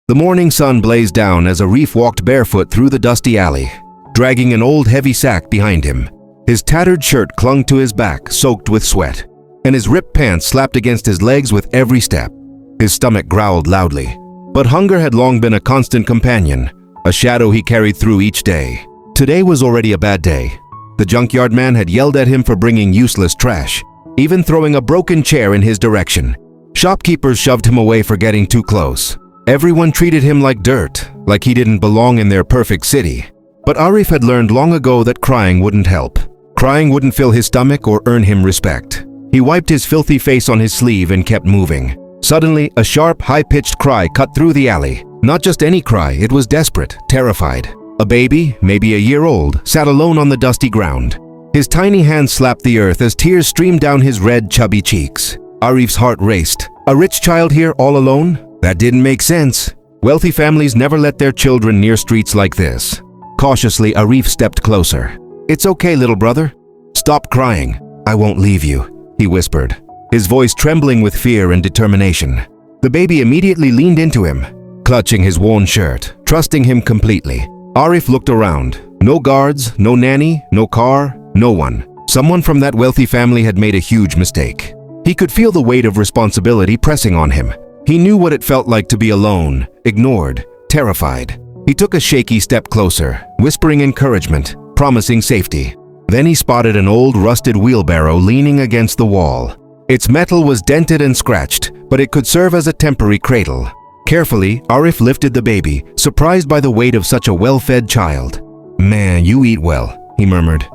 The morning sun blazed down as Arif walked barefoot through the dusty alley, dragging an old heavy sack behind him. His tattered shirt clung to his back, soaked with sweat, and his ripped pants slapped against his legs with every step. His stomach growled loudly, but hunger had long been a constant companion, a shadow he carried through each day. Today was already a bad day. The junkyard man had yelled at him for bringing useless trash, even throwing a broken chair in his direction. Shopkeepers shoved him away for getting too close. Everyone treated him like dirt, like he didn't belong in their perfect city. But Arif had learned long ago that crying wouldn't help. Crying wouldn't fill his stomach or earn him respect. He wiped his filthy face on his sleeve and kept moving. Suddenly, a sharp, high-pitched cry cut through the alley. Not just any cry, it was desperate, terrified. A baby, maybe a year old, sat alone on the dusty ground. His tiny hand slapped the earth as tears streamed down his red, chubby cheeks. Arif's heart raced. A rich child here all alone? That didn't make sense. Wealthy families never let their children near streets like this. Cautiously, Arif stepped closer. "It's okay, little brother. Stop crying. I won't leave you," he whispered, his voice trembling with fear and determination. The baby immediately leaned into him, clutching his worn shirt, trusting him completely. Arif looked around. No guards, no nanny, no car, no one. Someone from that wealthy family had made a huge mistake. He could feel the weight of responsibility pressing on him. He knew what it felt like to be alone, ignored, terrified. He took a shaky step closer, whispering encouragement, promising safety. Then he spotted an old rusted wheelbarrow leaning against the wall. Its metal was dented and scratched, but it could serve as a temporary cradle. Carefully, Arif lifted the baby, surprised by the weight of such a well-fed child. "Man, you eat well," he murmured.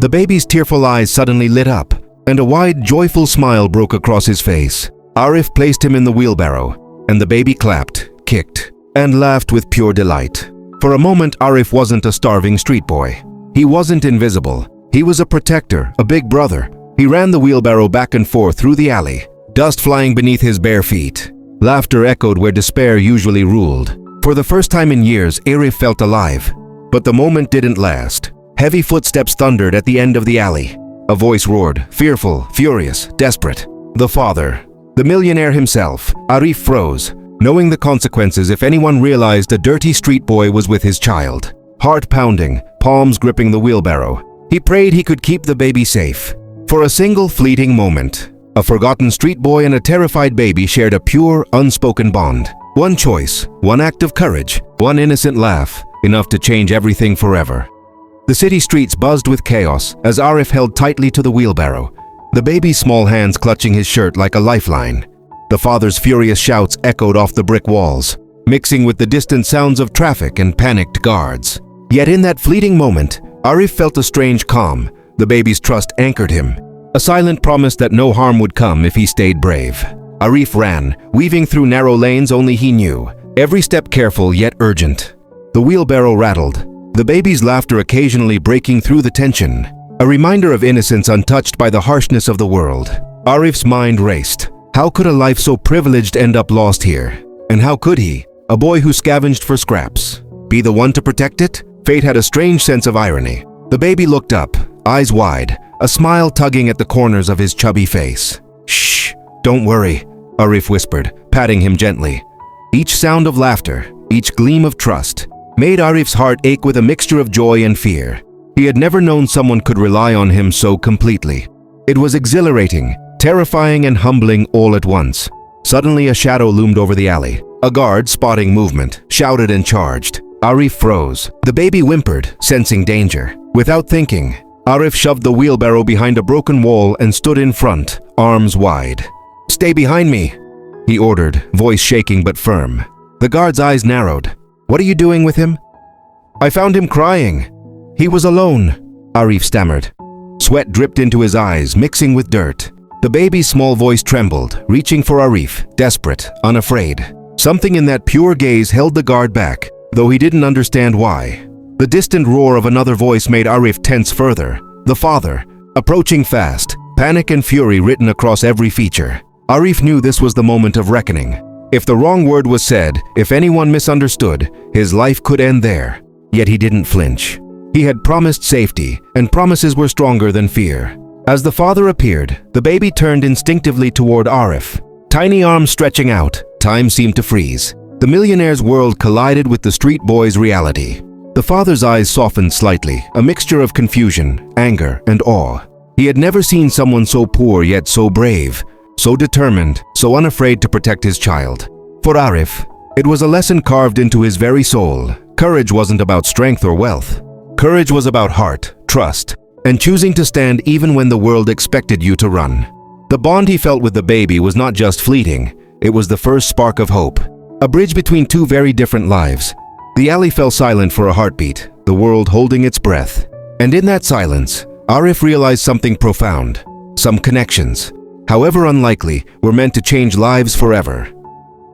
The baby's tearful eyes suddenly lit up, and a wide, joyful smile broke across his face. Arif placed him in the wheelbarrow, and the baby clapped, kicked, and laughed with pure delight. For a moment, Arif wasn't a starving street boy. He wasn't invisible. He was a protector, a big brother. He ran the wheelbarrow back and forth through the alley, dust flying beneath his bare feet. Laughter echoed where despair usually ruled. For the first time in years, Arif felt alive. But the moment didn't last. Heavy footsteps thundered at the end of the alley. A voice roared, fearful, furious, desperate. The father, the millionaire himself. Arif froze, knowing the consequences if anyone realized a dirty street boy was with his child. Heart pounding, palms gripping the wheelbarrow. He prayed he could keep the baby safe. For a single fleeting moment, a forgotten street boy and a terrified baby shared a pure, unspoken bond. One choice, one act of courage, one innocent laugh, enough to change everything forever. The city streets buzzed with chaos as Arif held tightly to the wheelbarrow, the baby's small hands clutching his shirt like a lifeline. The father's furious shouts echoed off the brick walls, mixing with the distant sounds of traffic and panicked guards. Yet in that fleeting moment, Arif felt a strange calm. The baby's trust anchored him, a silent promise that no harm would come if he stayed brave. Arif ran, weaving through narrow lanes only he knew, every step careful yet urgent. The wheelbarrow rattled, the baby's laughter occasionally breaking through the tension, a reminder of innocence untouched by the harshness of the world. Arif's mind raced. How could a life so privileged end up lost here? And how could he, a boy who scavenged for scraps, be the one to protect it? Fate had a strange sense of irony. The baby looked up, eyes wide, a smile tugging at the corners of his chubby face. "Shh, don't worry," Arif whispered, patting him gently. Each sound of laughter, each gleam of trust, made Arif's heart ache with a mixture of joy and fear. He had never known someone could rely on him so completely. It was exhilarating, terrifying and humbling all at once. Suddenly a shadow loomed over the alley. A guard, spotting movement, shouted and charged. Arif froze. The baby whimpered, sensing danger. Without thinking, Arif shoved the wheelbarrow behind a broken wall and stood in front, arms wide. "Stay behind me," he ordered, voice shaking but firm. The guard's eyes narrowed. "What are you doing with him?" "I found him crying. He was alone," Arif stammered. Sweat dripped into his eyes, mixing with dirt. The baby's small voice trembled, reaching for Arif, desperate, unafraid. Something in that pure gaze held the guard back, though he didn't understand why. The distant roar of another voice made Arif tense further. The father, approaching fast, panic and fury written across every feature. Arif knew this was the moment of reckoning. If the wrong word was said, if anyone misunderstood, his life could end there. Yet he didn't flinch. He had promised safety, and promises were stronger than fear. As the father appeared, the baby turned instinctively toward Arif. Tiny arms stretching out, time seemed to freeze. The millionaire's world collided with the street boy's reality. The father's eyes softened slightly, a mixture of confusion, anger, and awe. He had never seen someone so poor yet so brave, so determined, so unafraid to protect his child. For Arif, it was a lesson carved into his very soul. Courage wasn't about strength or wealth. Courage was about heart, trust, and choosing to stand even when the world expected you to run. The bond he felt with the baby was not just fleeting, it was the first spark of hope. A bridge between two very different lives. The alley fell silent for a heartbeat, the world holding its breath. And in that silence, Arif realized something profound. Some connections, however unlikely, were meant to change lives forever.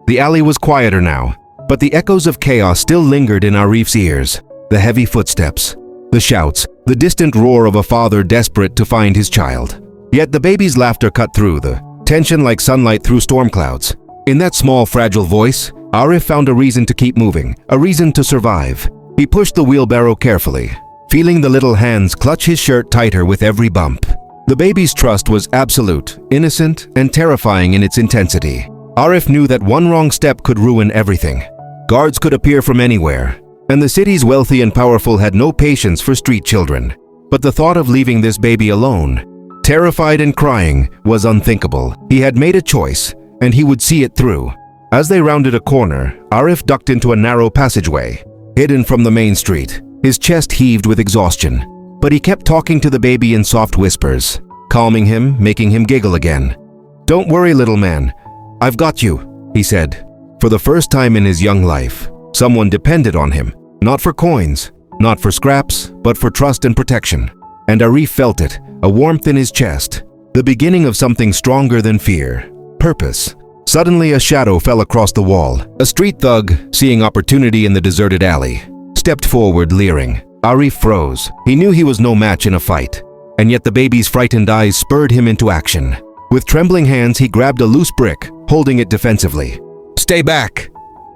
The alley was quieter now, but the echoes of chaos still lingered in Arif's ears. The heavy footsteps, the shouts, the distant roar of a father desperate to find his child. Yet the baby's laughter cut through the tension like sunlight through storm clouds. In that small, fragile voice, Arif found a reason to keep moving, a reason to survive. He pushed the wheelbarrow carefully, feeling the little hands clutch his shirt tighter with every bump. The baby's trust was absolute, innocent, and terrifying in its intensity. Arif knew that one wrong step could ruin everything. Guards could appear from anywhere, and the city's wealthy and powerful had no patience for street children. But the thought of leaving this baby alone, terrified and crying, was unthinkable. He had made a choice, and he would see it through. As they rounded a corner, Arif ducked into a narrow passageway, hidden from the main street. His chest heaved with exhaustion, but he kept talking to the baby in soft whispers, calming him, making him giggle again. "Don't worry, little man. I've got you," he said. For the first time in his young life, someone depended on him, not for coins, not for scraps, but for trust and protection. And Arif felt it, a warmth in his chest, the beginning of something stronger than fear, purpose. Suddenly, a shadow fell across the wall. A street thug, seeing opportunity in the deserted alley, stepped forward, leering. Arif froze. He knew he was no match in a fight, and yet the baby's frightened eyes spurred him into action. With trembling hands, he grabbed a loose brick, holding it defensively. "Stay back!"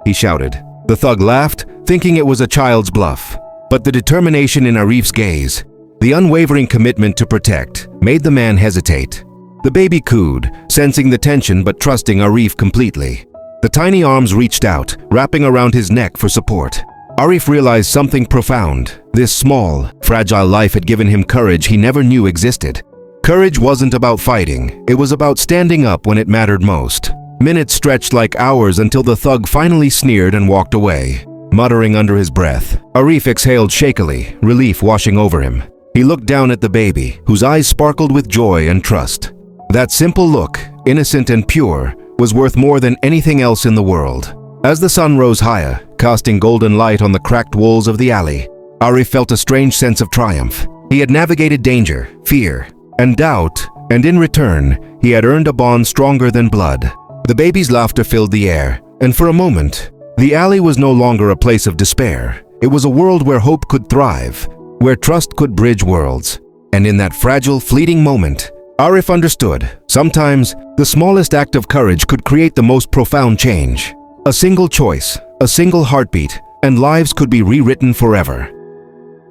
he shouted. The thug laughed, thinking it was a child's bluff. But the determination in Arif's gaze, the unwavering commitment to protect, made the man hesitate. The baby cooed, sensing the tension but trusting Arif completely. The tiny arms reached out, wrapping around his neck for support. Arif realized something profound. This small, fragile life had given him courage he never knew existed. Courage wasn't about fighting, it was about standing up when it mattered most. Minutes stretched like hours until the thug finally sneered and walked away, muttering under his breath. Arif exhaled shakily, relief washing over him. He looked down at the baby, whose eyes sparkled with joy and trust. That simple look, innocent and pure, was worth more than anything else in the world. As the sun rose higher, casting golden light on the cracked walls of the alley, Arif felt a strange sense of triumph. He had navigated danger, fear, and doubt, and in return, he had earned a bond stronger than blood. The baby's laughter filled the air, and for a moment, the alley was no longer a place of despair. It was a world where hope could thrive, where trust could bridge worlds. And in that fragile, fleeting moment, Arif understood, sometimes the smallest act of courage could create the most profound change. A single choice, a single heartbeat, and lives could be rewritten forever.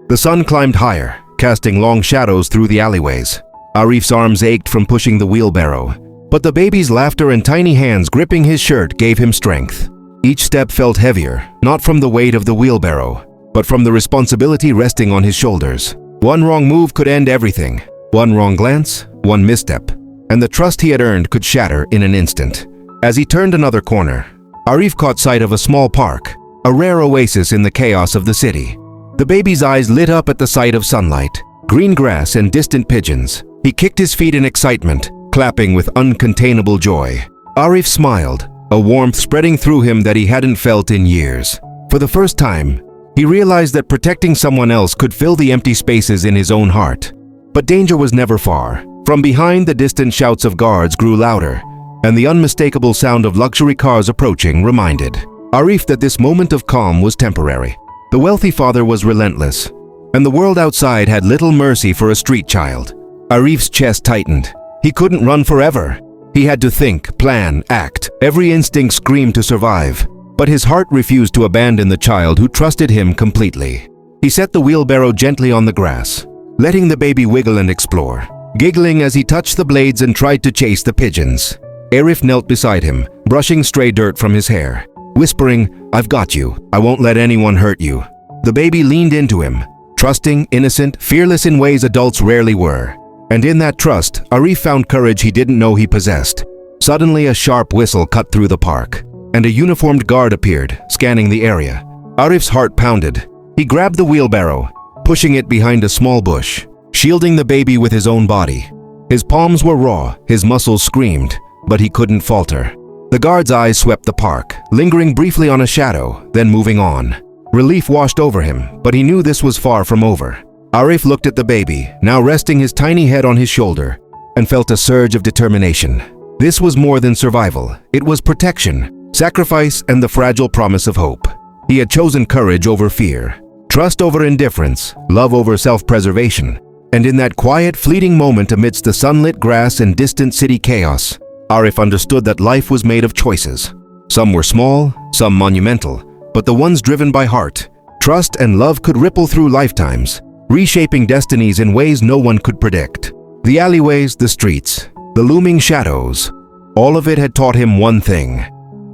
The sun climbed higher, casting long shadows through the alleyways. Arif's arms ached from pushing the wheelbarrow, but the baby's laughter and tiny hands gripping his shirt gave him strength. Each step felt heavier, not from the weight of the wheelbarrow, but from the responsibility resting on his shoulders. One wrong move could end everything. One wrong glance, one misstep, and the trust he had earned could shatter in an instant. As he turned another corner, Arif caught sight of a small park, a rare oasis in the chaos of the city. The baby's eyes lit up at the sight of sunlight, green grass, and distant pigeons. He kicked his feet in excitement, clapping with uncontainable joy. Arif smiled, a warmth spreading through him that he hadn't felt in years. For the first time, he realized that protecting someone else could fill the empty spaces in his own heart. But danger was never far. From behind, the distant shouts of guards grew louder, and the unmistakable sound of luxury cars approaching reminded Arif that this moment of calm was temporary. The wealthy father was relentless, and the world outside had little mercy for a street child. Arif's chest tightened. He couldn't run forever. He had to think, plan, act. Every instinct screamed to survive, but his heart refused to abandon the child who trusted him completely. He set the wheelbarrow gently on the grass, letting the baby wiggle and explore, giggling as he touched the blades and tried to chase the pigeons. Arif knelt beside him, brushing stray dirt from his hair. whispering, "I've got you. I won't let anyone hurt you." The baby leaned into him, trusting, innocent, fearless in ways adults rarely were. And in that trust, Arif found courage he didn't know he possessed. Suddenly, a sharp whistle cut through the park, and a uniformed guard appeared, scanning the area. Arif's heart pounded. He grabbed the wheelbarrow, pushing it behind a small bush, shielding the baby with his own body. His palms were raw, his muscles screamed, but he couldn't falter. The guard's eyes swept the park, lingering briefly on a shadow, then moving on. Relief washed over him, but he knew this was far from over. Arif looked at the baby, now resting his tiny head on his shoulder, and felt a surge of determination. This was more than survival. It was protection, sacrifice, and the fragile promise of hope. He had chosen courage over fear, trust over indifference, love over self-preservation. And in that quiet, fleeting moment amidst the sunlit grass and distant city chaos, Arif understood that life was made of choices. Some were small, some monumental, but the ones driven by heart, trust, and love could ripple through lifetimes, reshaping destinies in ways no one could predict. The alleyways, the streets, the looming shadows, all of it had taught him one thing.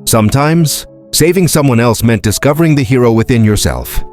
Sometimes, saving someone else meant discovering the hero within yourself.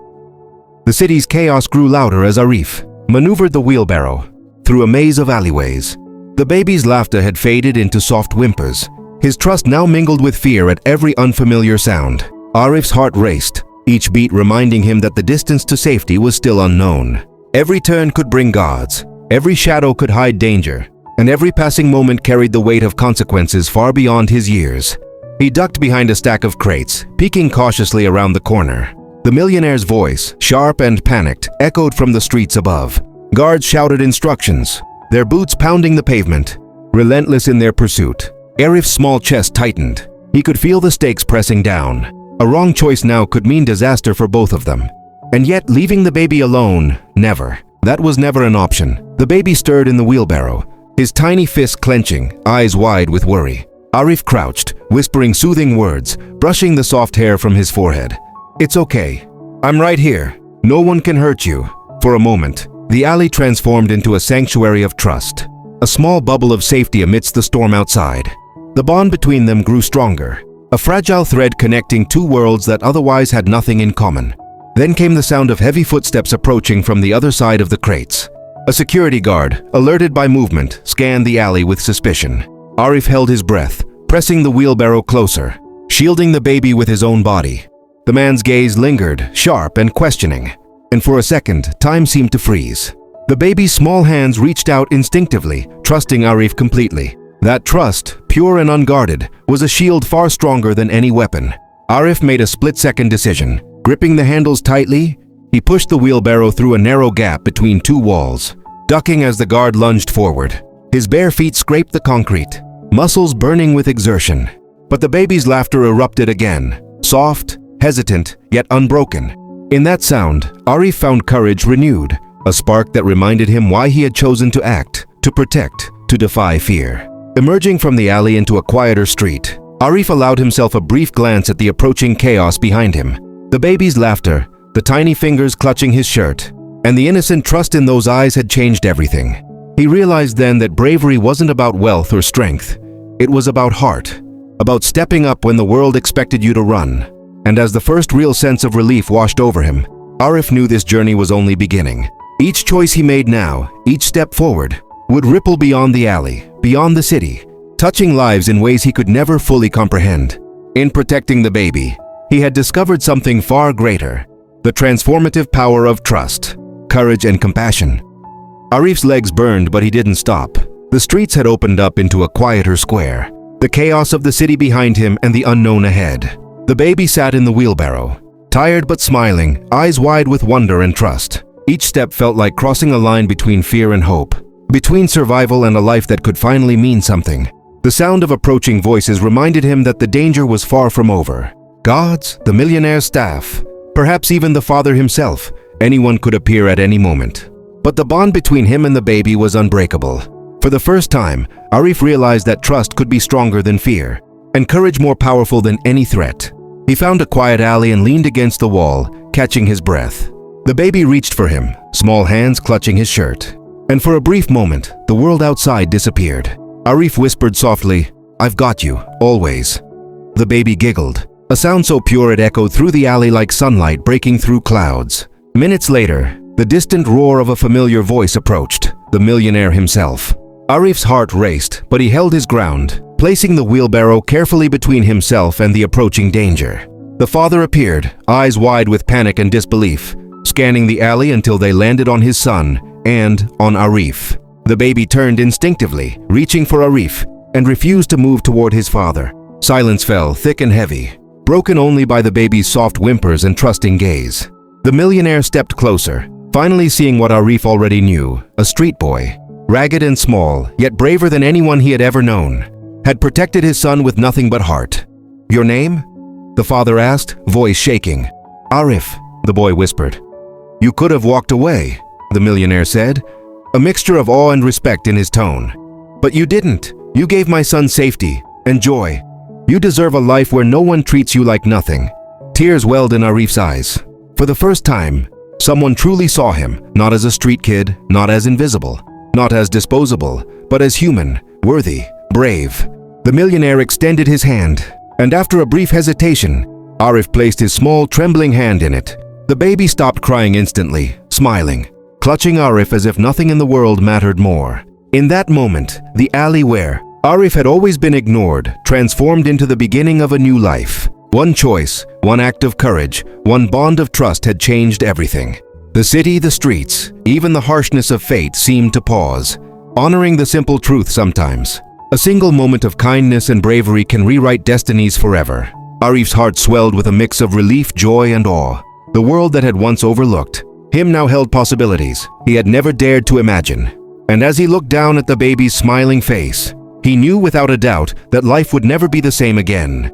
The city's chaos grew louder as Arif maneuvered the wheelbarrow through a maze of alleyways. The baby's laughter had faded into soft whimpers. His trust now mingled with fear at every unfamiliar sound. Arif's heart raced, each beat reminding him that the distance to safety was still unknown. Every turn could bring guards, every shadow could hide danger, and every passing moment carried the weight of consequences far beyond his years. He ducked behind a stack of crates, peeking cautiously around the corner. The millionaire's voice, sharp and panicked, echoed from the streets above. Guards shouted instructions, their boots pounding the pavement, relentless in their pursuit. Arif's small chest tightened. He could feel the stakes pressing down. A wrong choice now could mean disaster for both of them. And yet, leaving the baby alone, never. That was never an option. The baby stirred in the wheelbarrow, his tiny fist clenching, eyes wide with worry. Arif crouched, whispering soothing words, brushing the soft hair from his forehead. "It's okay. I'm right here. No one can hurt you." For a moment, the alley transformed into a sanctuary of trust, a small bubble of safety amidst the storm outside. The bond between them grew stronger, a fragile thread connecting two worlds that otherwise had nothing in common. Then came the sound of heavy footsteps approaching from the other side of the crates. A security guard, alerted by movement, scanned the alley with suspicion. Arif held his breath, pressing the wheelbarrow closer, shielding the baby with his own body. The man's gaze lingered, sharp and questioning, and for a second, time seemed to freeze. The baby's small hands reached out instinctively, trusting Arif completely. That trust, pure and unguarded, was a shield far stronger than any weapon. Arif made a split-second decision. Gripping the handles tightly, he pushed the wheelbarrow through a narrow gap between two walls, ducking as the guard lunged forward. His bare feet scraped the concrete, muscles burning with exertion. But the baby's laughter erupted again, soft, hesitant, yet unbroken. In that sound, Arif found courage renewed, a spark that reminded him why he had chosen to act, to protect, to defy fear. Emerging from the alley into a quieter street, Arif allowed himself a brief glance at the approaching chaos behind him. The baby's laughter, the tiny fingers clutching his shirt, and the innocent trust in those eyes had changed everything. He realized then that bravery wasn't about wealth or strength. It was about heart, about stepping up when the world expected you to run. And as the first real sense of relief washed over him, Arif knew this journey was only beginning. Each choice he made now, each step forward, would ripple beyond the alley, beyond the city, touching lives in ways he could never fully comprehend. In protecting the baby, he had discovered something far greater, the transformative power of trust, courage, and compassion. Arif's legs burned, but he didn't stop. The streets had opened up into a quieter square, the chaos of the city behind him and the unknown ahead. The baby sat in the wheelbarrow, tired but smiling, eyes wide with wonder and trust. Each step felt like crossing a line between fear and hope, between survival and a life that could finally mean something. The sound of approaching voices reminded him that the danger was far from over. Gods, the millionaire's staff, perhaps even the father himself, anyone could appear at any moment. But the bond between him and the baby was unbreakable. For the first time, Arif realized that trust could be stronger than fear, and courage more powerful than any threat. He found a quiet alley and leaned against the wall, catching his breath. The baby reached for him, small hands clutching his shirt. And for a brief moment, the world outside disappeared. Arif whispered softly, "I've got you, always." The baby giggled, a sound so pure it echoed through the alley like sunlight breaking through clouds. Minutes later, the distant roar of a familiar voice approached, the millionaire himself. Arif's heart raced, but he held his ground, placing the wheelbarrow carefully between himself and the approaching danger. The father appeared, eyes wide with panic and disbelief, scanning the alley until they landed on his son and on Arif. The baby turned instinctively, reaching for Arif, and refused to move toward his father. Silence fell, thick and heavy, broken only by the baby's soft whimpers and trusting gaze. The millionaire stepped closer, finally seeing what Arif already knew, a street boy, ragged and small, yet braver than anyone he had ever known, had protected his son with nothing but heart. "Your name?" the father asked, voice shaking. "Arif," the boy whispered. "You could have walked away," the millionaire said, a mixture of awe and respect in his tone. "But you didn't. You gave my son safety and joy. You deserve a life where no one treats you like nothing." Tears welled in Arif's eyes. For the first time, someone truly saw him, not as a street kid, not as invisible, not as disposable, but as human, worthy, brave. The millionaire extended his hand, and after a brief hesitation, Arif placed his small, trembling hand in it. The baby stopped crying instantly, smiling, clutching Arif as if nothing in the world mattered more. In that moment, the alley where Arif had always been ignored transformed into the beginning of a new life. One choice, one act of courage, one bond of trust had changed everything. The city, the streets, even the harshness of fate seemed to pause, honoring the simple truth sometimes. A single moment of kindness and bravery can rewrite destinies forever. Arif's heart swelled with a mix of relief, joy, and awe. The world that had once overlooked him now held possibilities he had never dared to imagine. And as he looked down at the baby's smiling face, he knew without a doubt that life would never be the same again.